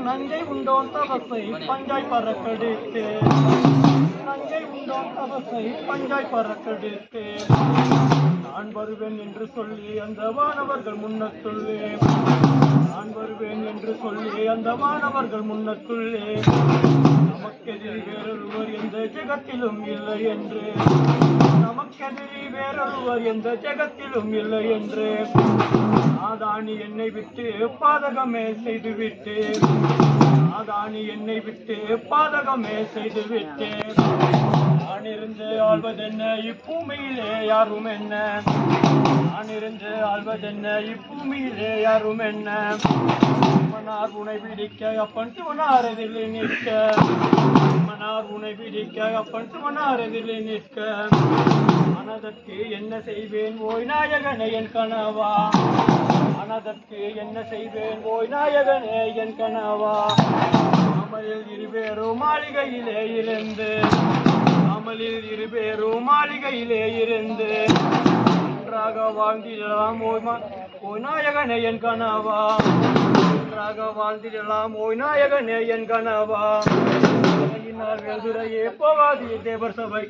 நஞ்சை உண்டோன் தவசை பஞ்சாய் பறக்கடித்து நஞ்சை உண்டோன் தவசை பஞ்சாய் பறக்கடித்து நான் வருவேன் என்று சொல்லி அந்த வானவர்கள் முன்னத்துள்ளே நான் வருவேன் என்று சொல்லி அந்த வானவர்கள் முன்னத்துள்ளே நமக்கெதிரி வேறொருவர் எந்த ஜெகத்திலும் இல்லை என்று நமக்கெதிரி வேறொருவர் எந்த ஜெகத்திலும் இல்லை என்று ஆதானி என்னை விட்டு பாதகமே செய்துவிட்டு ஆதானி என்னை விட்டு பாதகமே செய்துவிட்டு நான் இருந்து ஆள்வதென்ன இப்பூமியிலே யாரும் என்ன நான் இருந்து ஆள்வதென்ன இப்பூமியிலே யாரும் என்ன மனார் உனை பிடிக்க அப்பன் சிவனார் எதிரிலே நிற்க மனார் உனை பிடிக்க அப்பன் சிவனார் எதிரிலே நிற்க மனதற்கு என்ன செய்வேன் ஓய் நாயகனே என் கனவா மனதற்கு என்ன செய்வேன் ஓய் நாயகனே என் கனவா அமலில் இருவேறும் மாளிகையிலே இருந்து அமலில் இருவேறும் மாளிகையிலே இருந்து ஒன்றாக வாழ்ந்திடலாம் ஓய் நாயகனே என் கனவா ஒன்றாக வாழ்ந்திடலாம் ஓய் நாயகனே என் கனவா வெதுரையே போகாது தேவர் சபை